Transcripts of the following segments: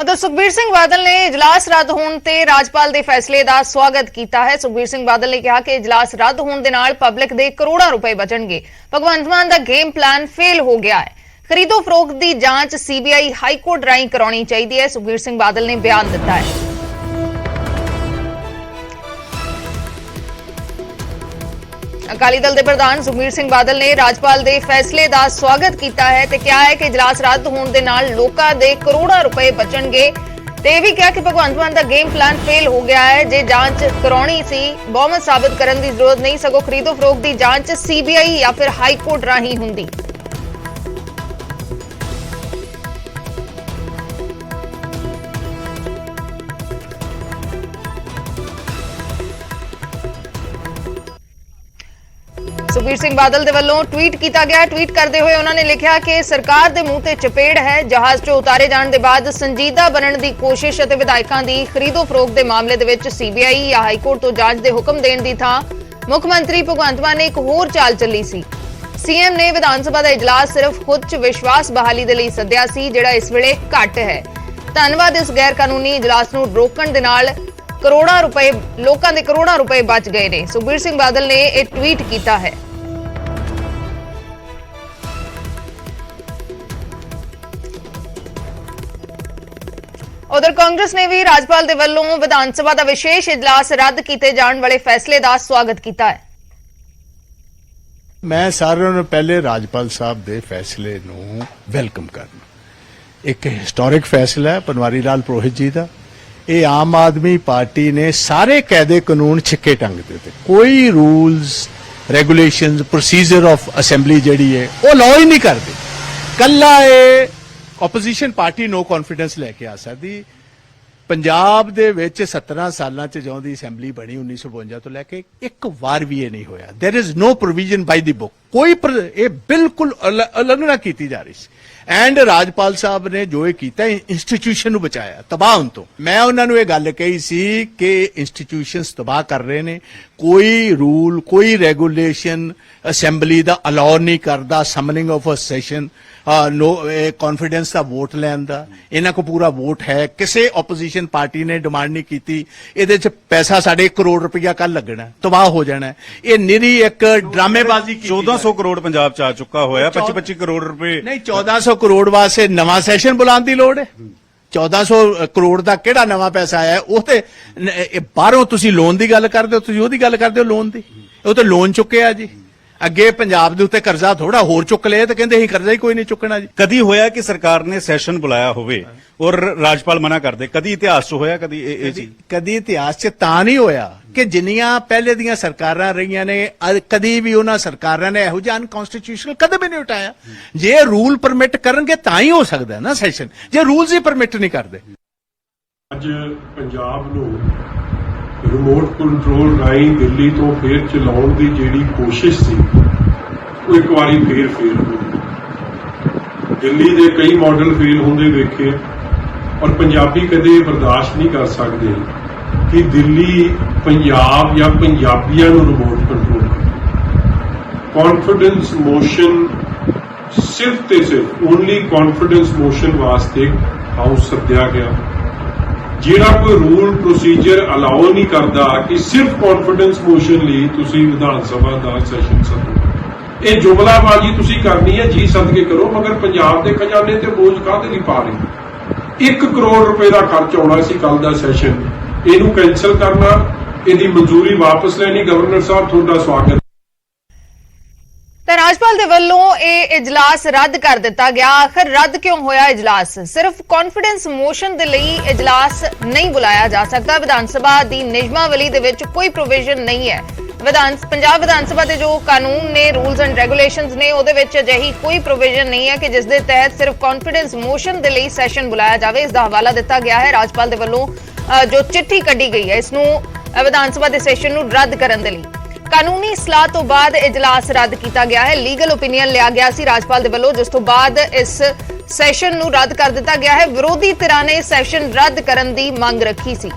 तो सुखबीर सिंह बादल ने इजलास रद्द होने ते राजपाल दे फैसले का स्वागत किया है। सुखबीर सिंह बादल ने कहा कि इजलास रद्द होने दे नाल पब्लिक दे करोड़ों रुपए बचणगे। भगवंत मान दा गेम प्लान फेल हो गया है। खरीदो फरोख्त की जांच सीबीआई हाईकोर्ट राही करानी चाहिए है। सुखबीर सिंह बादल ने बयान दिता है। अकाली दल के प्रधान सुखबीर सिंह बादल ने राजपाल के फैसले का स्वागत किया है ते कहा है कि इजलास रद्द होने दे नाल लोकां दे करोड़ों रुपए बचणगे ते यह भी कहा कि भगवंत मान का गेम प्लान फेल हो गया है। जे जांच करानी सी बहुमत साबित करने की जरूरत नहीं, सगों खरीदो फरोख्त की जांच सीबीआई या फिर हाईकोर्ट राही हुंदी। सुखबीर सिंह बादल दे वल्लों ट्वीट किया गया। ट्वीट करते हुए उन्होंने लिखा कि सरकार दे मुंह ते चपेड़ है। जहाज चो उतारे जाने के बाद संजीदा बनने की कोशिश और विधायकों की खरीदो फरोख्त के मामले दे विच सीबीआई या हाईकोर्ट तो जांच के हुक्म देने की थां मुख्यमंत्री भगवंत मान ने एक होर चाल चली सी। सीएम ने विधानसभा का इजलास सिर्फ खुद च विश्वास बहाली दे लई सद्दिया सी, जिहड़ा इस वेले घट है। धन्नवाद, इस गैर कानूनी इजलास नूं रोकण दे नाल करोड़ों रुपए लोकां दे करोड़ों रुपए बच गए ने। सुखबीर सिंह बादल ने यह ट्वीट किया है। उधर कांग्रेस ने भी राजपाल दे वल्लों विधानसभा का विशेष इजलास रद्द किए जाने वाले फैसले का स्वागत किया है। मैं सारिਆਂ ਨੂੰ पहले राजपाल साहब के फैसले ਨੂੰ वेलकम करना। एक हिस्टोरिक फैसला है पनवारी लाल पुरोहित जी का। ये आम आदमी पार्टी ने सारे कायदे कानून छिक्के टंग दिते। कोई rules regulations procedure of assembly जिहड़ी है वो लॉ ही नहीं करते। कल्ला ओपोजिशन पार्टी नो कॉन्फिडेंस लैके आ सकती। पंजाब दे विच 17 सालां च ਜਦੋਂ ਦੀ असैम्बली बनी 1952 तो लैके एक बार भी ये नहीं होया। There is no provision by the book. कोई ये बिल्कुल उल्लंघना की जा रही सी। एंड राजपाल साहब ने जो ये किया इंस्टीट्यूशन नूं बचाया तबाह होने तो। मैं उन्होंने ये गल कही सी कि इंस्टीट्यूशनस तबाह कर रहे ने। कोई रूल कोई रेगुलेशन असैम्बली का अलाउ नहीं करता। Summoning of a session no confidence का वोट लैन का इन्हां को पूरा वोट है। किसी ओपोजिशन पार्टी ने डिमांड नहीं की। ये पैसा 1.5 करोड़ रुपया कल लगना तबाह हो जाना है। ये निरी एक ड्रामेबाजी। 1400 करोड़ पंजाब च आ चुका होया। 25-25 करोड़ रुपए नहीं 1400 करोड़ वास्ते नवा सैशन बुलाने की लोड़ है। 1400 करोड़ का किहड़ा नवा पैसा आया वो तो बाहरों तुसीं लोन की गल करदे हो, तुसीं ओहदी गल करदे हो लोन की। वो तो लोन चुके आ जी। अगे पंजाब दे उत्ते कर्जा थोड़ा होर चुक लिया तो कहंदे असीं कर्जा ही कोई नहीं चुकना जी। कदी होया कि सरकार ने सैशन बुलाया होवे और राजपाल मना कर दे? कदी इतिहास च होया? कदी इतिहास च तां नहीं होया कि जिन्नियां पहले दियां सरकारां रहियां ने कदी भी उन्हां सरकारां ने इहो जिहा अनकॉन्स्टिट्यूशनल कदे भी नहीं उठाया। जे रूल परमिट करनगे तां ही हो सकदा है ना सैशन, जे रूल्स ही परमिट नहीं करदे। अज पंजाब नूं रिमोट कंट्रोल राही दिल्ली तो फिर चलाउण दी जिहड़ी कोशिश सी वो एक बारी फिर फेल हो गई। दिल्ली दे कई मॉडल फेल होंदे वेखे और पंजाबी कदे बर्दाश्त नहीं कर सकते कि दिल्ली पंजाब या पंजाबियों नूं रिमोट कंट्रोल करे। कॉन्फिडेंस मोशन सिर्फ ते सिर्फ ओनली कॉन्फिडेंस मोशन वास्ते हाउस सद्या गया। ਜਿਹੜਾ कोई रूल प्रोसीजर अलाउ नहीं करता कि सिर्फ कॉन्फिडेंस मोशन ਲਈ ਤੁਸੀਂ विधान सभा ਦਾ ਸੈਸ਼ਨ ਸੱਦੋ। ਇਹ ਜੁਮਲਾਬਾਜ਼ੀ ਤੁਸੀਂ ਕਰਨੀ ਹੈ ਜੀ ਸਦਕੇ ਕਰੋ, ਮਗਰ ਪੰਜਾਬ ਦੇ ਖਜ਼ਾਨੇ ਤੇ ਬੋਝ ਕਾਹਦੇ ਲਈ ਪਾ ਰਹੇ? 1 ਕਰੋੜ ਰੁਪਏ ਦਾ ਖਰਚ ਆਉਣਾ ਸੀ ਕੱਲ ਦਾ ਸੈਸ਼ਨ, ਇਹਨੂੰ ਕੈਂਸਲ ਕਰਨਾ, ਇਹਦੀ ਮਨਜ਼ੂਰੀ ਵਾਪਸ ਲੈਣੀ। ਗਵਰਨਰ ਸਾਹਿਬ ਤੁਹਾਡਾ ਸਵਾਗਤ। राजपाल दे वल्लों यह इजलास रद्द कर दिता गया। आखिर रद्द क्यों होया इजलास? सिर्फ कॉन्फिडेंस मोशन दे लई इजलास नहीं बुलाया जा सकता। विधानसभा दी नियमावली दे विच कोई प्रोविजन नहीं है। पंजाब विधानसभा के जो कानून ने रूल्स एंड रेगुलेशंस ने उहदे विच अजिही कोई प्रोविजन नहीं है कि जिस दे तहत सिर्फ कॉन्फिडेंस मोशन दे लई सैशन बुलाया जाए। इसका हवाला दिता गया है राजपाल दे वल्लों जो चिट्ठी कड्डी गई है इसनूं विधानसभा के सैशन नूं रद्द करन दे लई। कानूनी सलाह तो बाद इजलास रद्द किया गया है। लीगल ओपीनियन लिया गया सी राजपाल दे वल्लों, जिस तो बाद इस सैशन नूं रद्द कर दिता गया है। विरोधी धिरां ने सैशन रद्द करन दी मंग रखी सी।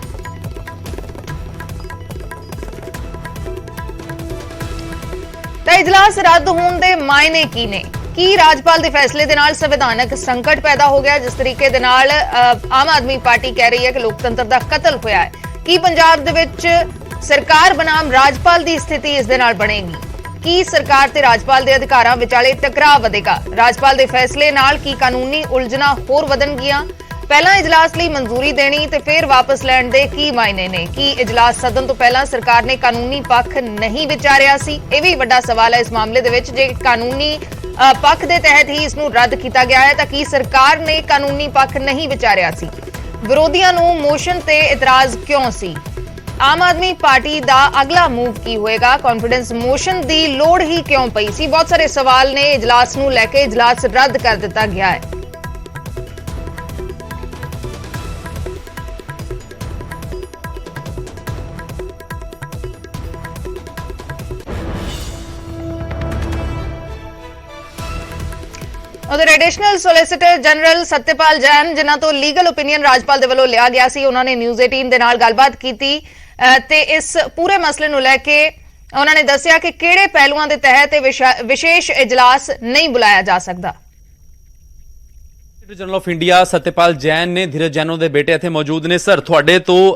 तो इजलास रद्द होने दे मायने की ने? ਕੀ ਰਾਜਪਾਲ ਦੇ ਫੈਸਲੇ ਦੇ ਨਾਲ ਸੰਵਿਧਾਨਕ ਸੰਕਟ ਪੈਦਾ ਹੋ ਗਿਆ? ਜਿਸ ਤਰੀਕੇ ਦੇ ਨਾਲ ਆਮ ਆਦਮੀ ਪਾਰਟੀ ਕਹਿ ਰਹੀ ਹੈ ਕਿ ਲੋਕਤੰਤਰ ਦਾ ਕਤਲ ਹੋਇਆ ਹੈ, ਕੀ ਪੰਜਾਬ ਦੇ ਵਿੱਚ ਸਰਕਾਰ ਬਨਾਮ ਰਾਜਪਾਲ ਦੀ ਸਥਿਤੀ ਇਸ ਦੇ ਨਾਲ ਬਣੇਗੀ? ਕੀ ਸਰਕਾਰ ਤੇ ਰਾਜਪਾਲ ਦੇ ਅਧਿਕਾਰਾਂ ਵਿਚਾਲੇ ਟਕਰਾਅ ਵਧੇਗਾ? ਰਾਜਪਾਲ ਦੇ ਫੈਸਲੇ ਨਾਲ ਕੀ ਕਾਨੂੰਨੀ ਉਲਝਣਾਂ ਹੋਰ ਵਧਣਗੀਆਂ? ਪਹਿਲਾਂ ਇਜਲਾਸ ਲਈ ਮਨਜ਼ੂਰੀ ਦੇਣੀ ਤੇ ਫਿਰ ਵਾਪਸ ਲੈਣ ਦੇ ਕੀ ਮਾਇਨੇ ਨੇ? ਕੀ ਇਜਲਾਸ ਸਦਨ ਤੋਂ ਪਹਿਲਾਂ ਸਰਕਾਰ ਨੇ ਕਾਨੂੰਨੀ ਪੱਖ ਨਹੀਂ ਵਿਚਾਰਿਆ ਸੀ? ਇਹ ਵੀ ਵੱਡਾ ਸਵਾਲ ਹੈ ਇਸ ਮਾਮਲੇ ਦੇ ਵਿੱਚ। ਜੇ ਕਾਨੂੰਨੀ ਪੱਖ ਦੇ ਤਹਿਤ ਹੀ ਇਸ ਨੂੰ ਰੱਦ ਕੀਤਾ ਗਿਆ ਹੈ ਤਾਂ ਕੀ ਸਰਕਾਰ ਨੇ ਕਾਨੂੰਨੀ ਪੱਖ ਨਹੀਂ ਵਿਚਾਰਿਆ ਸੀ? ਵਿਰੋਧੀਆਂ ਨੂੰ ਮੋਸ਼ਨ ਤੇ ਇਤਰਾਜ਼ ਕਿਉਂ ਸੀ? ਆਮ ਆਦਮੀ ਪਾਰਟੀ ਦਾ ਅਗਲਾ ਮੂਵ ਕੀ ਹੋਏਗਾ? ਕੌਨਫੀਡੈਂਸ ਮੋਸ਼ਨ ਦੀ ਲੋੜ ਹੀ ਕਿਉਂ ਪਈ ਸੀ? ਬਹੁਤ ਸਾਰੇ ਸਵਾਲ ਨੇ ਇਜਲਾਸ ਨੂੰ ਲੈ ਕੇ। ਇਜਲਾਸ ਰੱਦ ਕਰ ਦਿੱਤਾ ਗਿਆ ਹੈ। ਉਧਰ ਐਡੀਸ਼ਨਲ ਸੋਲਿਸਿਟਰ ਜਨਰਲ ਸਤਿਪਾਲ ਜੈਨ, ਜਿਨ੍ਹਾਂ ਤੋਂ ਲੀਗਲ ਓਪੀਨੀਅਨ ਰਾਜਪਾਲ ਦੇ ਵੱਲੋਂ ਲਿਆ ਗਿਆ ਸੀ, ਉਹਨਾਂ ਨੇ ਨਿਊਜ਼ 18 ਦੇ ਨਾਲ ਗੱਲਬਾਤ ਕੀਤੀ ਤੇ ਇਸ ਪੂਰੇ ਮਸਲੇ ਨੂੰ ਲੈ ਕੇ ਉਹਨਾਂ ਨੇ ਦੱਸਿਆ ਕਿ ਕਿਹੜੇ ਪਹਿਲੂਆਂ ਦੇ ਤਹਿਤ ਇਹ ਵਿਸ਼ੇਸ਼ ਇਜਲਾਸ ਨਹੀਂ ਬੁਲਾਇਆ ਜਾ ਸਕਦਾ। ਜਨਰਲ ਆਫ ਇੰਡੀਆ ਸਤਿਪਾਲ ਜੈਨ ਨੇ ਧੀਰਜ ਜੈਨੋ ਦੇ ਬੇਟੇ ਇੱਥੇ ਮੌਜੂਦ ਨੇ। ਸਰ, ਤੁਹਾਡੇ ਤੋਂ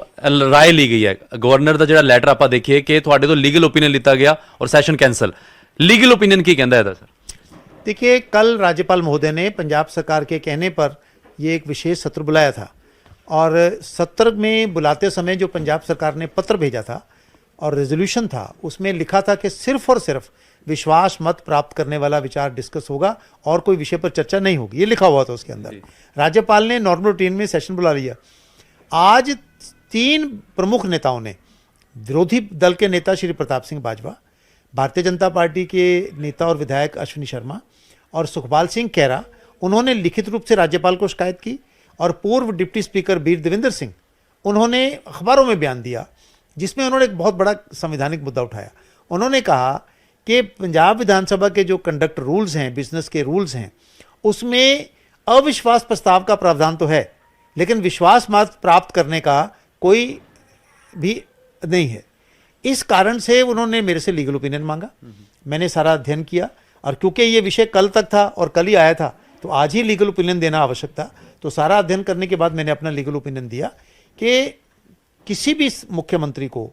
ਰਾਏ ਲਈ ਗਈ ਹੈ, ਗਵਰਨਰ ਦਾ ਜਿਹੜਾ ਲੈਟਰ ਆਪਾਂ ਦੇਖੀਏ ਕਿ ਤੁਹਾਡੇ ਤੋਂ ਲੀਗਲ ਓਪੀਨੀਅਨ ਲਿੱਤਾ ਗਿਆ ਔਰ सैशन कैंसिल। लीगल ओपिनियन की कहता है सर? देखिए, कल राज्यपाल महोदय ने पंजाब सरकार के कहने पर ये एक विशेष सत्र बुलाया था और सत्र में बुलाते समय जो पंजाब सरकार ने पत्र भेजा था और रेजोल्यूशन था, उसमें लिखा था कि सिर्फ और सिर्फ विश्वास मत प्राप्त करने वाला विचार डिस्कस होगा और कोई विषय पर चर्चा नहीं होगी, ये लिखा हुआ था उसके अंदर। राज्यपाल ने नॉर्मल रूटीन में सेशन बुला लिया। आज 3 प्रमुख नेताओं ने, विरोधी दल के नेता श्री प्रताप सिंह बाजवा, भारतीय जनता पार्टी के नेता और विधायक अश्विनी शर्मा और सुखपाल सिंह खैरा, उन्होंने लिखित रूप से राज्यपाल को शिकायत की और पूर्व डिप्टी स्पीकर वीर देवेंद्र सिंह, उन्होंने अखबारों में बयान दिया जिसमें उन्होंने एक बहुत बड़ा संवैधानिक मुद्दा उठाया। उन्होंने कहा कि पंजाब विधानसभा के जो कंडक्ट रूल्स हैं, बिजनेस के रूल्स हैं, उसमें अविश्वास प्रस्ताव का प्रावधान तो है, लेकिन विश्वास मत प्राप्त करने का कोई भी नहीं है। इस कारण से उन्होंने मेरे से लीगल ओपिनियन मांगा। मैंने सारा अध्ययन किया और क्योंकि ये विषय कल तक था और कल ही आया था तो आज ही लीगल ओपिनियन देना आवश्यक था। तो सारा अध्ययन करने के बाद मैंने अपना लीगल ओपिनियन दिया कि किसी भी मुख्यमंत्री को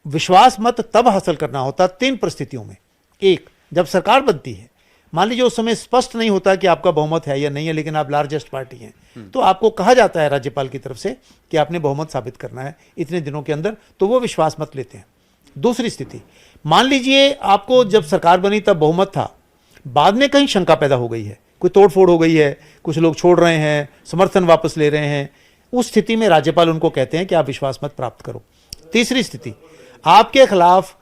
विश्वास मत तब हासिल करना होता 3 परिस्थितियों में। एक, जब सरकार बनती है, मान लीजिए उस समय स्पष्ट नहीं होता कि आपका बहुमत है या नहीं है, लेकिन आप लार्जेस्ट पार्टी हैं, तो आपको कहा जाता है राज्यपाल की तरफ से कि आपने बहुमत साबित करना है इतने दिनों के अंदर, तो वो विश्वास मत लेते हैं। दूसरी स्थिति, मान लीजिए आपको जब सरकार बनी तब बहुमत था, बाद में कहीं शंका पैदा हो गई है, कोई तोड़फोड़ हो गई है, कुछ लोग छोड़ रहे हैं, समर्थन वापस ले रहे हैं, उस स्थिति में राज्यपाल उनको कहते हैं कि आप विश्वास मत प्राप्त करो। तीसरी स्थिति, आपके खिलाफ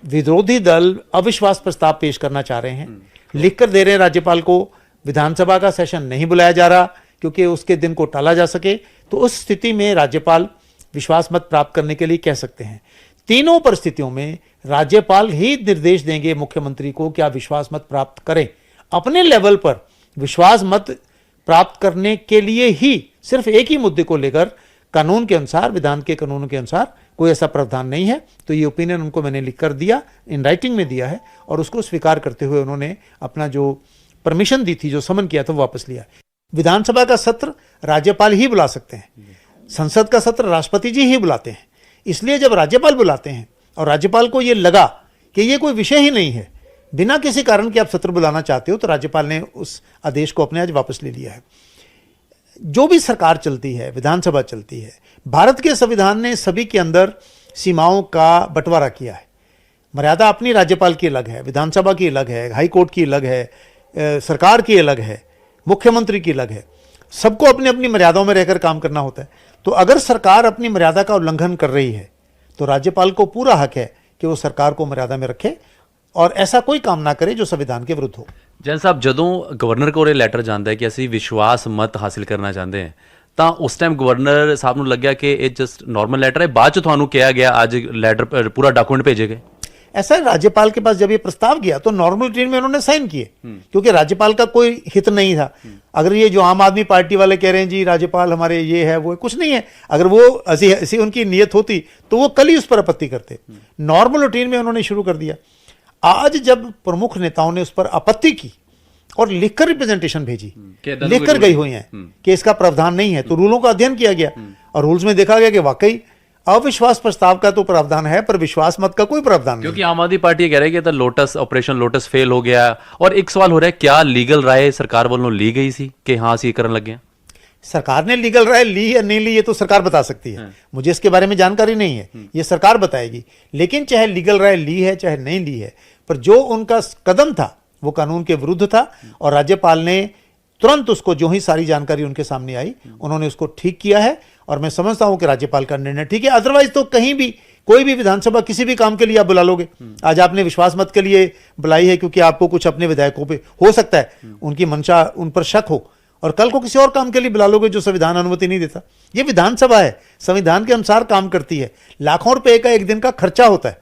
विरोधी दल अविश्वास प्रस्ताव पेश करना चाह रहे हैं, लिखकर दे रहे हैं राज्यपाल को, विधानसभा का सेशन नहीं बुलाया जा रहा क्योंकि उसके दिन को टाला जा सके, तो उस स्थिति में राज्यपाल विश्वास मत प्राप्त करने के लिए कह सकते हैं। तीनों परिस्थितियों में राज्यपाल ही निर्देश देंगे मुख्यमंत्री को कि आप विश्वास मत प्राप्त करें। अपने लेवल पर विश्वास मत प्राप्त करने के लिए ही सिर्फ एक ही मुद्दे को लेकर कानून के अनुसार, विधान के कानून के अनुसार कोई ऐसा प्रावधान नहीं है। तो ये ओपिनियन उनको मैंने लिख कर दिया, इन राइटिंग में दिया है और उसको स्वीकार करते हुए उन्होंने अपना जो परमिशन दी थी, जो समन किया था, वो वापस लिया। विधानसभा का सत्र राज्यपाल ही बुला सकते हैं, संसद का सत्र राष्ट्रपति जी ही बुलाते हैं। इसलिए जब राज्यपाल बुलाते हैं और राज्यपाल को ये लगा कि ये कोई विषय ही नहीं है, बिना किसी कारण के आप सत्र बुलाना चाहते हो, तो राज्यपाल ने उस आदेश को अपने आज वापस ले लिया है। जो भी सरकार चलती है, विधानसभा चलती है, भारत के संविधान ने सभी के अंदर सीमाओं का बंटवारा किया है। मर्यादा अपनी राज्यपाल की अलग है, विधानसभा की अलग है, हाई कोर्ट की अलग है, सरकार की अलग है, मुख्यमंत्री की अलग है। सबको अपनी अपनी मर्यादाओं में रहकर काम करना होता है। तो अगर सरकार अपनी मर्यादा का उल्लंघन कर रही है तो राज्यपाल को पूरा हक है कि वो सरकार को मर्यादा में रखे और ऐसा कोई काम ना करे जो संविधान के विरुद्ध हो। जैन साहब, ਜਦੋਂ ਗਵਰਨਰ ਕੋਲ ਇਹ ਲੈਟਰ ਜਾਂਦਾ ਹੈ ਕਿ ਅਸੀਂ ਵਿਸ਼ਵਾਸ ਮਤ ਹਾਸਿਲ ਕਰਨਾ ਚਾਹੁੰਦੇ ਹਾਂ, ਤਾਂ ਉਸ ਟਾਈਮ ਗਵਰਨਰ ਸਾਹਿਬ ਨੂੰ ਲੱਗਿਆ ਕਿ ਇਹ ਜਸਟ ਨਾਰਮਲ ਲੈਟਰ ਹੈ, ਬਾਅਦ ਚ ਤੁਹਾਨੂੰ ਕਿਹਾ ਗਿਆ ਅੱਜ ਲੈਟਰ पूरा डॉक्यूमेंट भेजे गए? ऐसा राज्यपाल के पास जब ये प्रस्ताव गया तो नॉर्मल रूटीन में उन्होंने साइन किए, क्योंकि राज्यपाल का कोई हित नहीं था। अगर ये जो आम आदमी पार्टी वाले कह रहे हैं जी राज्यपाल हमारे ये है वो है, कुछ नहीं है। अगर वो ऐसी उनकी नीयत होती तो वो कल ही उस पर आपत्ति करते। नॉर्मल रूटीन में उन्होंने शुरू कर दिया। आज जब प्रमुख नेताओं ने उस पर आपत्ति की और लिखकर रिप्रेजेंटेशन भेजी, कि दंडों लिखकर के गई रूल- हुई हैं कि इसका प्रावधान नहीं है। तो रूलों का अध्ययन किया गया और रूल्स में देखा गया कि वाकई अविश्वास प्रस्ताव का तो प्रावधान है पर विश्वास मत का कोई प्रावधान नहीं। क्योंकि आम आदमी पार्टी ये कह रही है कि लोटस ऑपरेशन लोटस फेल हो गया। और एक सवाल हो रहा है, क्या लीगल राय सरकार वालों ली गई सी कि हाँ ਅਸੀਂ ਕਰਨ ਲੱਗੇ ਹਾਂ? सरकार ने लीगल राय ली या नहीं ली ये तो सरकार बता सकती है, मुझे इसके बारे में जानकारी नहीं है, ये सरकार बताएगी। लेकिन चाहे लीगल राय ली है चाहे नहीं ली है, पर जो उनका कदम था वो कानून के विरुद्ध था और राज्यपाल ने तुरंत उसको, जो ही सारी जानकारी उनके सामने आई, उन्होंने उसको ठीक किया है और मैं समझता हूं कि राज्यपाल का निर्णय ठीक है। अदरवाइज तो कहीं भी कोई भी विधानसभा किसी भी काम के लिए आप बुला लोगे। आज आपने विश्वास मत के लिए बुलाई है क्योंकि आपको कुछ अपने विधायकों पे हो सकता है उनकी मंशा, उन पर शक हो, और कल को किसी और काम के लिए बुला लोगे जो संविधान अनुमति नहीं देता। ये विधानसभा है, संविधान के अनुसार काम करती है, लाखों रुपए का एक दिन का खर्चा होता है,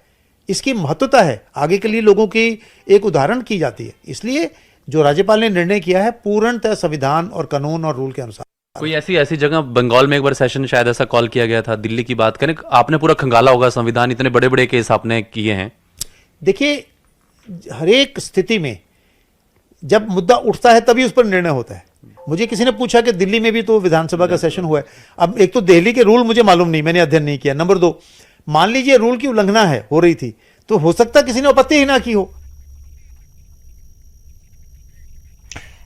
इसकी महत्वता है, आगे के लिए लोगों की एक उदाहरण की जाती है। इसलिए जो राज्यपाल ने निर्णय किया है पूर्णतः संविधान और कानून और रूल के अनुसार। कोई ऐसी जगह, बंगाल में एक बार सेशन शायद ऐसा कॉल किया गया था, दिल्ली की बात करें, आपने पूरा खंगाला होगा संविधान, इतने बड़े बड़े केस आपने किए हैं। देखिए, हर एक स्थिति में जब मुद्दा उठता है तभी उस पर निर्णय होता है। मुझे किसी ने पूछा कि दिल्ली में भी तो विधानसभा का सेशन हुआ है। अब एक तो दिल्ली के रूल मुझे मालूम नहीं, मैंने अध्ययन नहीं किया। नंबर 2, मान लीजिए रूल की उल्लंघना है, हो रही थी, तो हो सकता है किसी ने आपत्ति ही ना की हो।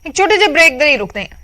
एक छोटे से ब्रेक दे रुकते हैं।